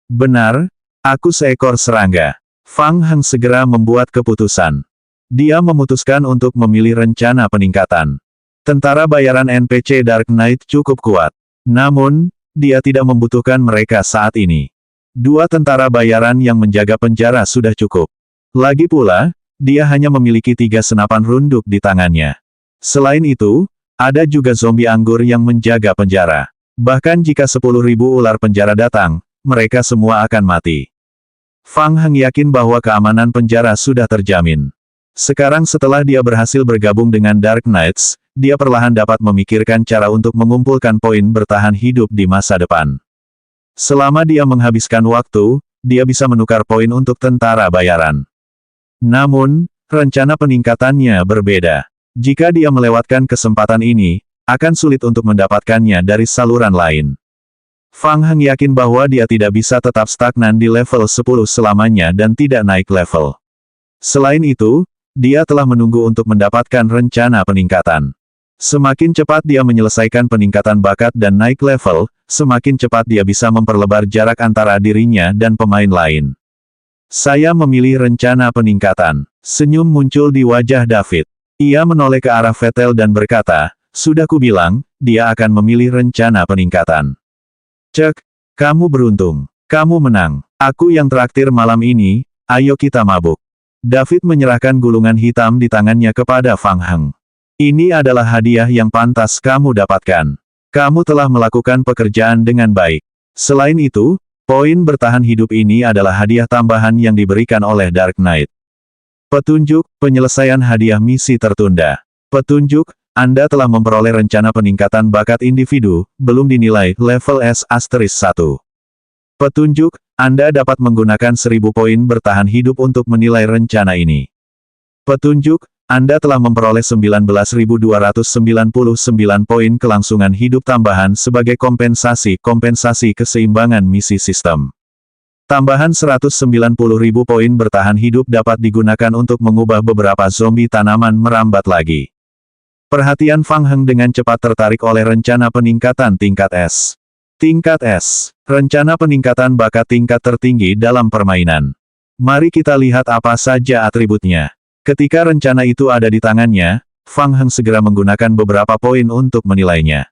Benar, aku seekor serangga. Fang Heng segera membuat keputusan. Dia memutuskan untuk memilih rencana peningkatan. Tentara bayaran NPC Dark Knight cukup kuat. Namun, dia tidak membutuhkan mereka saat ini. Dua tentara bayaran yang menjaga penjara sudah cukup. Lagi pula, dia hanya memiliki 3 senapan runduk di tangannya. Selain itu, ada juga zombie anggur yang menjaga penjara. Bahkan jika 10.000 ular penjara datang, mereka semua akan mati. Fang Heng yakin bahwa keamanan penjara sudah terjamin. Sekarang setelah dia berhasil bergabung dengan Dark Knights, dia perlahan dapat memikirkan cara untuk mengumpulkan poin bertahan hidup di masa depan. Selama dia menghabiskan waktu, dia bisa menukar poin untuk tentara bayaran. Namun, rencana peningkatannya berbeda. Jika dia melewatkan kesempatan ini, akan sulit untuk mendapatkannya dari saluran lain. Fang Heng yakin bahwa dia tidak bisa tetap stagnan di level 10 selamanya dan tidak naik level. Selain itu, dia telah menunggu untuk mendapatkan rencana peningkatan. Semakin cepat dia menyelesaikan peningkatan bakat dan naik level, semakin cepat dia bisa memperlebar jarak antara dirinya dan pemain lain. Saya memilih rencana peningkatan. Senyum muncul di wajah David. Ia menoleh ke arah Vettel dan berkata, sudah kubilang, dia akan memilih rencana peningkatan. Cek, kamu beruntung. Kamu menang. Aku yang traktir malam ini, ayo kita mabuk. David menyerahkan gulungan hitam di tangannya kepada Fang Heng. Ini adalah hadiah yang pantas kamu dapatkan. Kamu telah melakukan pekerjaan dengan baik. Selain itu, poin bertahan hidup ini adalah hadiah tambahan yang diberikan oleh Dark Knight. Petunjuk, penyelesaian hadiah misi tertunda. Petunjuk, Anda telah memperoleh rencana peningkatan bakat individu, belum dinilai, level S*1. Petunjuk, Anda dapat menggunakan 1000 poin bertahan hidup untuk menilai rencana ini. Petunjuk, Anda telah memperoleh 19.299 poin kelangsungan hidup tambahan sebagai kompensasi keseimbangan misi sistem. Tambahan 190.000 poin bertahan hidup dapat digunakan untuk mengubah beberapa zombie tanaman merambat lagi. Perhatian Fang Heng dengan cepat tertarik oleh rencana peningkatan tingkat S. Tingkat S. Rencana peningkatan bakat tingkat tertinggi dalam permainan. Mari kita lihat apa saja atributnya. Ketika rencana itu ada di tangannya, Fang Heng segera menggunakan beberapa poin untuk menilainya.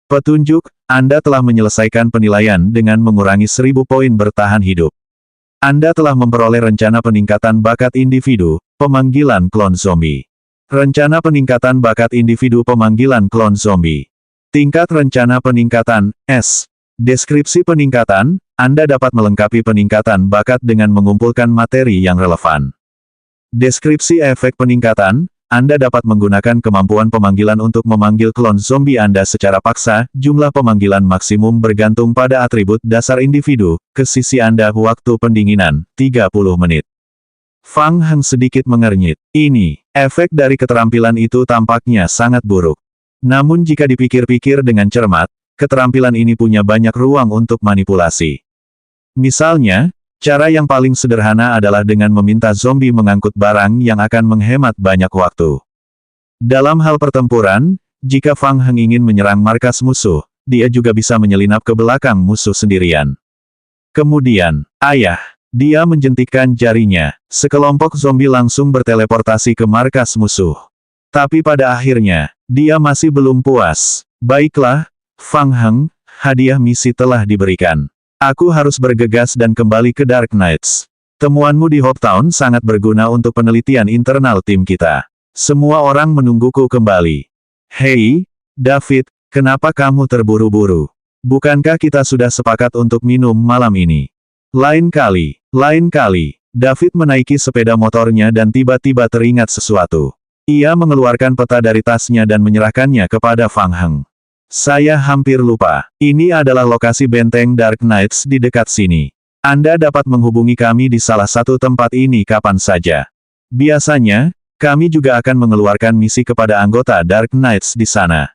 Petunjuk, Anda telah menyelesaikan penilaian dengan mengurangi 1000 poin bertahan hidup. Anda telah memperoleh rencana peningkatan bakat individu, pemanggilan klon zombie. Rencana peningkatan bakat individu pemanggilan klon zombie. Tingkat rencana peningkatan, S. Deskripsi peningkatan, Anda dapat melengkapi peningkatan bakat dengan mengumpulkan materi yang relevan. Deskripsi efek peningkatan, Anda dapat menggunakan kemampuan pemanggilan untuk memanggil klon zombie Anda secara paksa, jumlah pemanggilan maksimum bergantung pada atribut dasar individu, ke sisi Anda waktu pendinginan, 30 menit. Fang Heng sedikit mengernyit. Ini, efek dari keterampilan itu tampaknya sangat buruk. Namun jika dipikir-pikir dengan cermat, keterampilan ini punya banyak ruang untuk manipulasi. Misalnya, cara yang paling sederhana adalah dengan meminta zombie mengangkut barang yang akan menghemat banyak waktu. Dalam hal pertempuran, jika Fang Heng ingin menyerang markas musuh, dia juga bisa menyelinap ke belakang musuh sendirian. Kemudian, dia menjentikkan jarinya. Sekelompok zombie langsung berteleportasi ke markas musuh. Tapi pada akhirnya, dia masih belum puas. Baiklah, Fang Heng, hadiah misi telah diberikan. Aku harus bergegas dan kembali ke Dark Knights. Temuanmu di Hopetown sangat berguna untuk penelitian internal tim kita. Semua orang menungguku kembali. Hei, David, kenapa kamu terburu-buru? Bukankah kita sudah sepakat untuk minum malam ini? Lain kali, David menaiki sepeda motornya dan tiba-tiba teringat sesuatu. Ia mengeluarkan peta dari tasnya dan menyerahkannya kepada Fang Heng. Saya hampir lupa. Ini adalah lokasi benteng Dark Knights di dekat sini. Anda dapat menghubungi kami di salah satu tempat ini kapan saja. Biasanya, kami juga akan mengeluarkan misi kepada anggota Dark Knights di sana.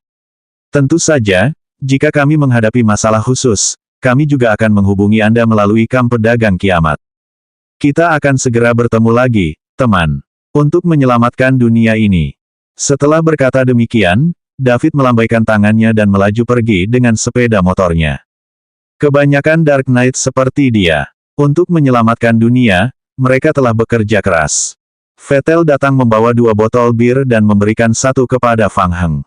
Tentu saja, jika kami menghadapi masalah khusus, kami juga akan menghubungi Anda melalui kamp pedagang kiamat. Kita akan segera bertemu lagi, teman. Untuk menyelamatkan dunia ini. Setelah berkata demikian, David melambaikan tangannya dan melaju pergi dengan sepeda motornya. Kebanyakan Dark Knight seperti dia. Untuk menyelamatkan dunia, mereka telah bekerja keras. Vettel datang membawa 2 botol bir dan memberikan 1 kepada Fang Heng.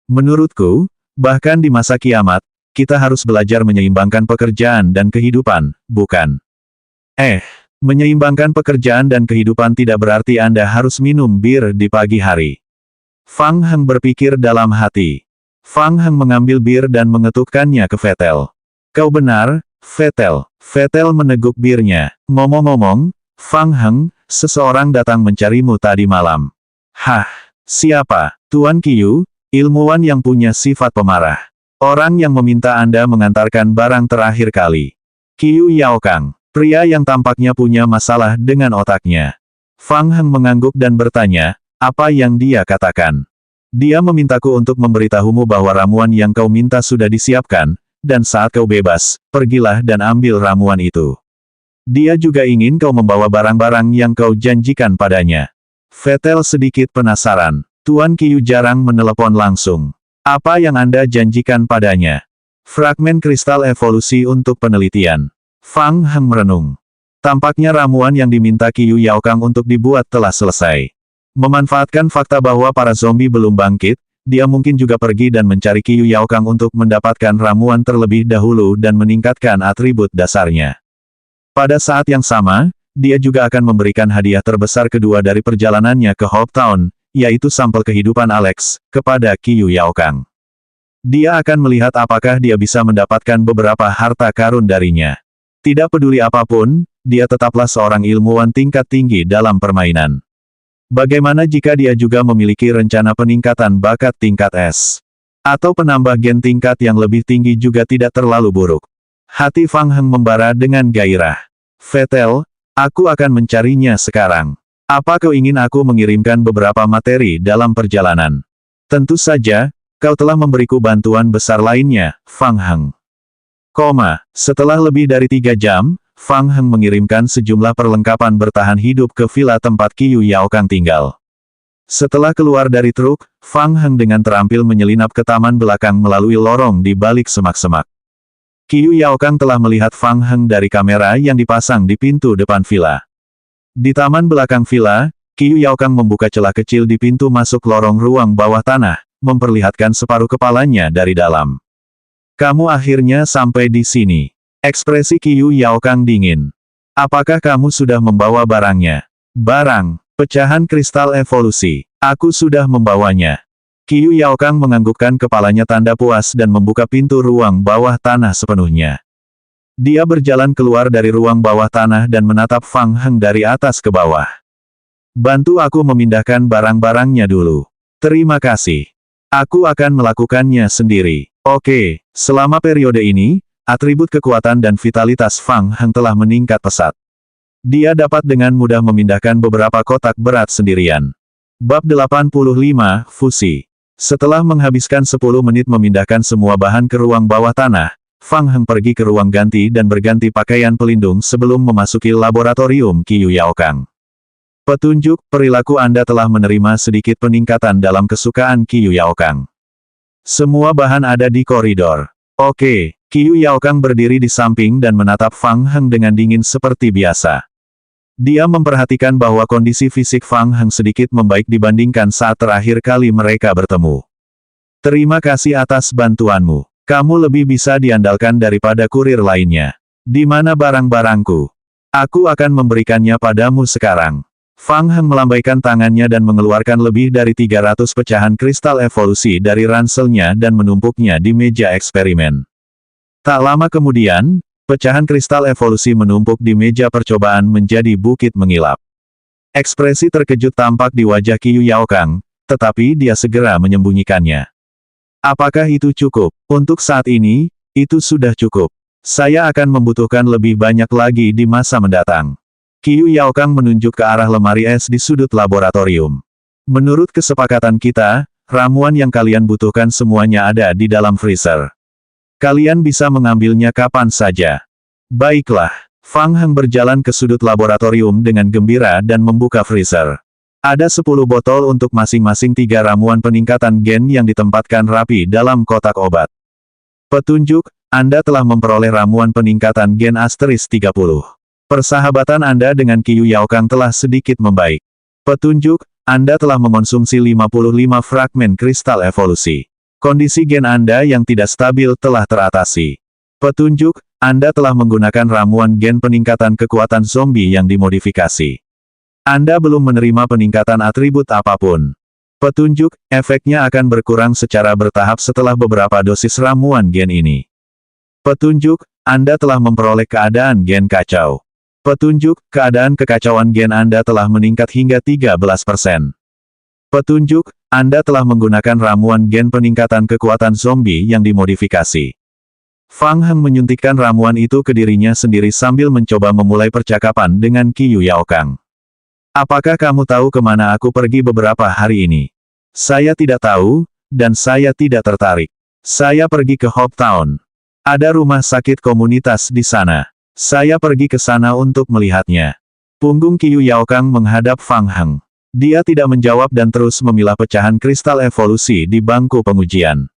Menurutku, bahkan di masa kiamat, kita harus belajar menyeimbangkan pekerjaan dan kehidupan, bukan? Menyeimbangkan pekerjaan dan kehidupan tidak berarti Anda harus minum bir di pagi hari. Fang Heng berpikir dalam hati. Fang Heng mengambil bir dan mengetukkannya ke Vettel. Kau benar, Vettel. Vettel meneguk birnya. Ngomong-ngomong, Fang Heng, seseorang datang mencarimu tadi malam. Hah, siapa? Tuan Qiu, ilmuwan yang punya sifat pemarah. Orang yang meminta Anda mengantarkan barang terakhir kali. Qiu Yaokang, pria yang tampaknya punya masalah dengan otaknya. Fang Heng mengangguk dan bertanya, apa yang dia katakan? Dia memintaku untuk memberitahumu bahwa ramuan yang kau minta sudah disiapkan, dan saat kau bebas, pergilah dan ambil ramuan itu. Dia juga ingin kau membawa barang-barang yang kau janjikan padanya. Vettel sedikit penasaran. Tuan Qiu jarang menelepon langsung. Apa yang Anda janjikan padanya? Fragmen kristal evolusi untuk penelitian. Fang Heng merenung. Tampaknya ramuan yang diminta Qiu Yaokang untuk dibuat telah selesai. Memanfaatkan fakta bahwa para zombie belum bangkit, dia mungkin juga pergi dan mencari Qiu Yaokang untuk mendapatkan ramuan terlebih dahulu dan meningkatkan atribut dasarnya. Pada saat yang sama, dia juga akan memberikan hadiah terbesar kedua dari perjalanannya ke Hopetown, yaitu sampel kehidupan Alex, kepada Qiu Yaokang. Dia akan melihat apakah dia bisa mendapatkan beberapa harta karun darinya. Tidak peduli apapun, dia tetaplah seorang ilmuwan tingkat tinggi dalam permainan. Bagaimana jika dia juga memiliki rencana peningkatan bakat tingkat S? Atau penambah gen tingkat yang lebih tinggi juga tidak terlalu buruk. Hati Fang Heng membara dengan gairah. Vetel, aku akan mencarinya sekarang. Apa kau ingin aku mengirimkan beberapa materi dalam perjalanan? Tentu saja, kau telah memberiku bantuan besar lainnya, Fang Heng. Setelah lebih dari 3 jam, Fang Heng mengirimkan sejumlah perlengkapan bertahan hidup ke villa tempat Qiu Yaokang tinggal. Setelah keluar dari truk, Fang Heng dengan terampil menyelinap ke taman belakang melalui lorong di balik semak-semak. Qiu Yaokang telah melihat Fang Heng dari kamera yang dipasang di pintu depan villa. Di taman belakang villa, Qiu Yaokang membuka celah kecil di pintu masuk lorong ruang bawah tanah, memperlihatkan separuh kepalanya dari dalam. Kamu akhirnya sampai di sini. Ekspresi Qiu Yaokang dingin. Apakah kamu sudah membawa barangnya? Barang, pecahan kristal evolusi. Aku sudah membawanya. Qiu Yaokang menganggukkan kepalanya tanda puas dan membuka pintu ruang bawah tanah sepenuhnya. Dia berjalan keluar dari ruang bawah tanah dan menatap Fang Heng dari atas ke bawah. Bantu aku memindahkan barang-barangnya dulu. Terima kasih. Aku akan melakukannya sendiri. Oke, selama periode ini, atribut kekuatan dan vitalitas Fang Heng telah meningkat pesat. Dia dapat dengan mudah memindahkan beberapa kotak berat sendirian. Bab 85, Fusi. Setelah menghabiskan 10 menit memindahkan semua bahan ke ruang bawah tanah, Fang Heng pergi ke ruang ganti dan berganti pakaian pelindung sebelum memasuki laboratorium Qiu Yaokang. Petunjuk, perilaku Anda telah menerima sedikit peningkatan dalam kesukaan Qiu Yaokang. Semua bahan ada di koridor. Oke. Qiu Yaokang berdiri di samping dan menatap Fang Heng dengan dingin seperti biasa. Dia memperhatikan bahwa kondisi fisik Fang Heng sedikit membaik dibandingkan saat terakhir kali mereka bertemu. Terima kasih atas bantuanmu. Kamu lebih bisa diandalkan daripada kurir lainnya. Di mana barang-barangku? Aku akan memberikannya padamu sekarang. Fang Heng melambaikan tangannya dan mengeluarkan lebih dari 300 pecahan kristal evolusi dari ranselnya dan menumpuknya di meja eksperimen. Tak lama kemudian, pecahan kristal evolusi menumpuk di meja percobaan menjadi bukit mengilap. Ekspresi terkejut tampak di wajah Qiu Yaokang, tetapi dia segera menyembunyikannya. Apakah itu cukup? Untuk saat ini, itu sudah cukup. Saya akan membutuhkan lebih banyak lagi di masa mendatang. Qiu Yaokang menunjuk ke arah lemari es di sudut laboratorium. Menurut kesepakatan kita, ramuan yang kalian butuhkan semuanya ada di dalam freezer. Kalian bisa mengambilnya kapan saja. Baiklah. Fang Heng berjalan ke sudut laboratorium dengan gembira dan membuka freezer. Ada 10 botol untuk masing-masing 3 ramuan peningkatan gen yang ditempatkan rapi dalam kotak obat. Petunjuk, Anda telah memperoleh ramuan peningkatan gen Asteris 30. Persahabatan Anda dengan Qiu Yaokang telah sedikit membaik. Petunjuk, Anda telah mengonsumsi 55 fragmen kristal evolusi. Kondisi gen Anda yang tidak stabil telah teratasi. Petunjuk, Anda telah menggunakan ramuan gen peningkatan kekuatan zombie yang dimodifikasi. Anda belum menerima peningkatan atribut apapun. Petunjuk, efeknya akan berkurang secara bertahap setelah beberapa dosis ramuan gen ini. Petunjuk, Anda telah memperoleh keadaan gen kacau. Petunjuk, keadaan kekacauan gen Anda telah meningkat hingga 13%. Petunjuk, Anda telah menggunakan ramuan gen peningkatan kekuatan zombie yang dimodifikasi. Fang Heng menyuntikkan ramuan itu ke dirinya sendiri sambil mencoba memulai percakapan dengan Qiu Yaokang. Apakah kamu tahu kemana aku pergi beberapa hari ini? Saya tidak tahu, dan saya tidak tertarik. Saya pergi ke Hope Town. Ada rumah sakit komunitas di sana. Saya pergi ke sana untuk melihatnya. Punggung Qiu Yaokang menghadap Fang Heng. Dia tidak menjawab dan terus memilah pecahan kristal evolusi di bangku pengujian.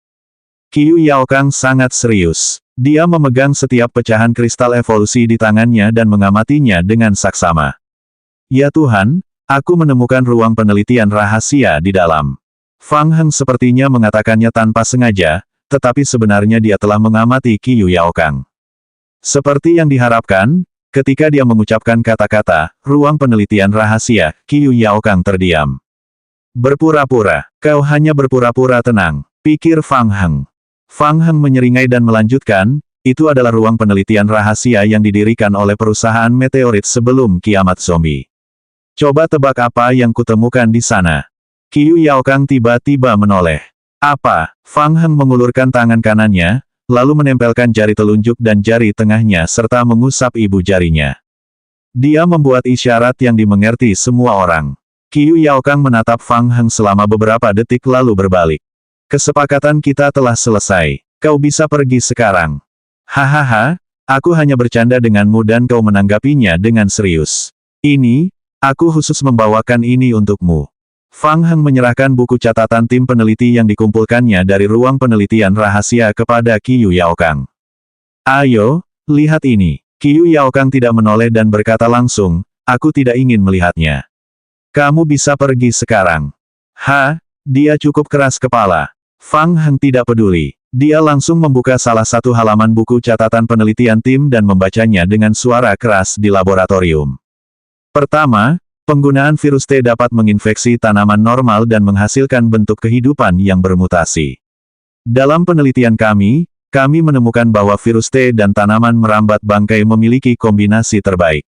Qiu Yaokang sangat serius. Dia memegang setiap pecahan kristal evolusi di tangannya dan mengamatinya dengan saksama. Ya Tuhan, aku menemukan ruang penelitian rahasia di dalam. Fang Heng sepertinya mengatakannya tanpa sengaja, tetapi sebenarnya dia telah mengamati Qiu Yaokang. Seperti yang diharapkan, ketika dia mengucapkan kata-kata, ruang penelitian rahasia, Qiu Yaokang terdiam. Berpura-pura, kau hanya berpura-pura tenang, pikir Fang Heng. Fang Heng menyeringai dan melanjutkan, Itu adalah ruang penelitian rahasia yang didirikan oleh perusahaan meteorit sebelum kiamat zombie. Coba tebak apa yang kutemukan di sana. Qiu Yaokang tiba-tiba menoleh. Apa? Fang Heng mengulurkan tangan kanannya, lalu menempelkan jari telunjuk dan jari tengahnya serta mengusap ibu jarinya. Dia membuat isyarat yang dimengerti semua orang. Qiu Yaokang menatap Fang Heng selama beberapa detik lalu berbalik. Kesepakatan kita telah selesai. Kau bisa pergi sekarang. Hahaha, aku hanya bercanda denganmu dan kau menanggapinya dengan serius. Ini, aku khusus membawakan ini untukmu. Fang Heng menyerahkan buku catatan tim peneliti yang dikumpulkannya dari ruang penelitian rahasia kepada Qiu Yaokang. Ayo, lihat ini. Qiu Yaokang tidak menoleh dan berkata langsung, aku tidak ingin melihatnya. Kamu bisa pergi sekarang. Dia cukup keras kepala. Fang Heng tidak peduli. Dia langsung membuka salah satu halaman buku catatan penelitian tim dan membacanya dengan suara keras di laboratorium. Pertama, penggunaan virus T dapat menginfeksi tanaman normal dan menghasilkan bentuk kehidupan yang bermutasi. Dalam penelitian kami menemukan bahwa virus T dan tanaman merambat bangkai memiliki kombinasi terbaik.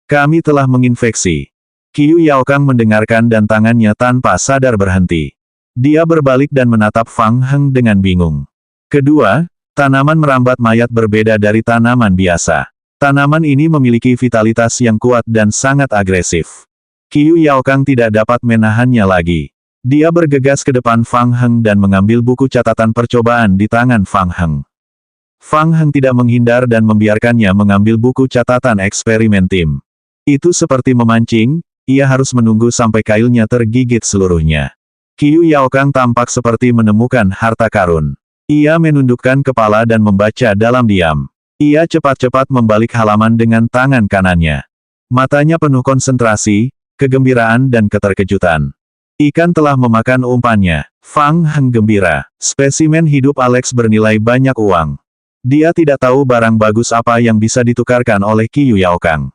Kami telah menginfeksi. Qiu Yaokang mendengarkan dan tangannya tanpa sadar berhenti. Dia berbalik dan menatap Fang Heng dengan bingung. Kedua, tanaman merambat mayat berbeda dari tanaman biasa. Tanaman ini memiliki vitalitas yang kuat dan sangat agresif. Qiu Yaokang tidak dapat menahannya lagi. Dia bergegas ke depan Fang Heng dan mengambil buku catatan percobaan di tangan Fang Heng. Fang Heng tidak menghindar dan membiarkannya mengambil buku catatan eksperimen tim. Itu seperti memancing, ia harus menunggu sampai kailnya tergigit seluruhnya. Qiu Yaokang tampak seperti menemukan harta karun. Ia menundukkan kepala dan membaca dalam diam. Ia cepat-cepat membalik halaman dengan tangan kanannya. Matanya penuh konsentrasi, kegembiraan dan keterkejutan. Ikan telah memakan umpannya. Fang Heng gembira. Spesimen hidup Alex bernilai banyak uang. Dia tidak tahu barang bagus apa yang bisa ditukarkan oleh Qiu Yaokang.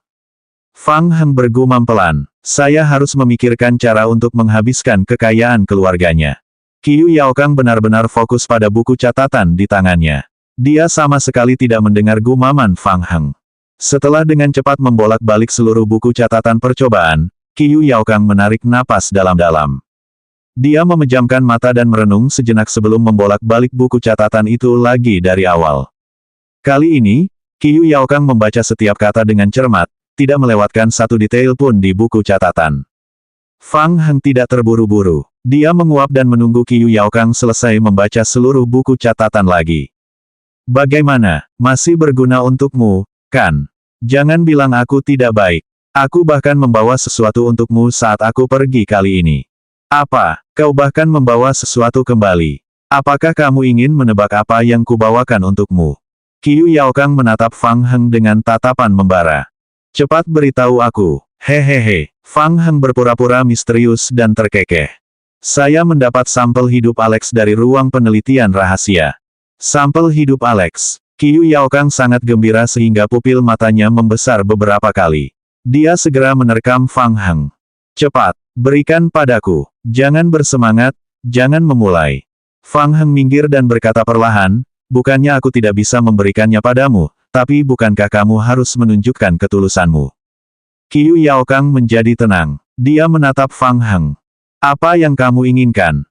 Fang Heng bergumam pelan. Saya harus memikirkan cara untuk menghabiskan kekayaan keluarganya. Qiu Yaokang benar-benar fokus pada buku catatan di tangannya. Dia sama sekali tidak mendengar gumaman Fang Heng. Setelah dengan cepat membolak-balik seluruh buku catatan percobaan, Qiu Yaokang menarik napas dalam-dalam. Dia memejamkan mata dan merenung sejenak sebelum membolak-balik buku catatan itu lagi dari awal. Kali ini, Qiu Yaokang membaca setiap kata dengan cermat, tidak melewatkan satu detail pun di buku catatan. Fang Heng tidak terburu-buru. Dia menguap dan menunggu Qiu Yaokang selesai membaca seluruh buku catatan lagi. Bagaimana? Masih berguna untukmu, kan? Jangan bilang aku tidak baik. Aku bahkan membawa sesuatu untukmu saat aku pergi kali ini. Apa? Kau bahkan membawa sesuatu kembali. Apakah kamu ingin menebak apa yang kubawakan untukmu? Qiu Yaokang menatap Fang Heng dengan tatapan membara. Cepat beritahu aku. Hehehe. Fang Heng berpura-pura misterius dan terkekeh. Saya mendapat sampel hidup Alex dari ruang penelitian rahasia. Sampel hidup Alex. Qiu Yaokang sangat gembira sehingga pupil matanya membesar beberapa kali. Dia segera menerkam Fang Heng. Cepat, berikan padaku. Jangan bersemangat, jangan memulai. Fang Heng minggir dan berkata perlahan, bukannya aku tidak bisa memberikannya padamu, tapi bukankah kamu harus menunjukkan ketulusanmu? Qiu Yaokang menjadi tenang. Dia menatap Fang Heng. Apa yang kamu inginkan?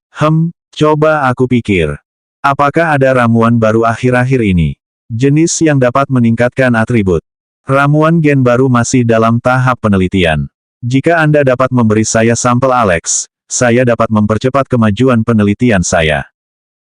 Coba aku pikir. Apakah ada ramuan baru akhir-akhir ini? Jenis yang dapat meningkatkan atribut. Ramuan gen baru masih dalam tahap penelitian. Jika Anda dapat memberi saya sampel Alex, saya dapat mempercepat kemajuan penelitian saya.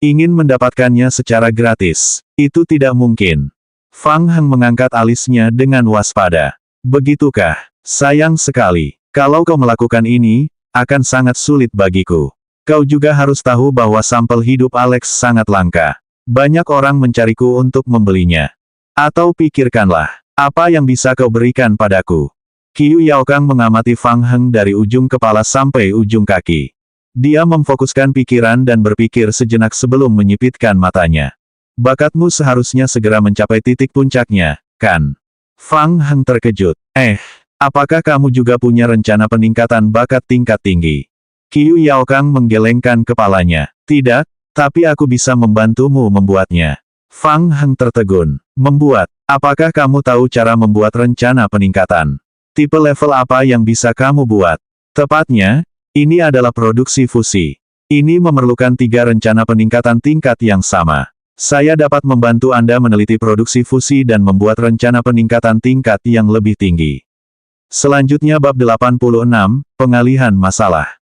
Ingin mendapatkannya secara gratis. Itu tidak mungkin. Fang Heng mengangkat alisnya dengan waspada. Begitukah? Sayang sekali. Kalau kau melakukan ini, akan sangat sulit bagiku. Kau juga harus tahu bahwa sampel hidup Alex sangat langka. Banyak orang mencariku untuk membelinya. Atau pikirkanlah, apa yang bisa kau berikan padaku? Qiu Yaokang mengamati Fang Heng dari ujung kepala sampai ujung kaki. Dia memfokuskan pikiran dan berpikir sejenak sebelum menyipitkan matanya. Bakatmu seharusnya segera mencapai titik puncaknya, kan? Fang Heng terkejut. Apakah kamu juga punya rencana peningkatan bakat tingkat tinggi? Qiu Yaokang menggelengkan kepalanya. Tidak, tapi aku bisa membantumu membuatnya. Fang Heng tertegun. Membuat. Apakah kamu tahu cara membuat rencana peningkatan? Tipe level apa yang bisa kamu buat? Tepatnya, ini adalah produksi fusi. Ini memerlukan 3 rencana peningkatan tingkat yang sama. Saya dapat membantu Anda meneliti produksi fusi dan membuat rencana peningkatan tingkat yang lebih tinggi. Selanjutnya bab 86, pengalihan masalah.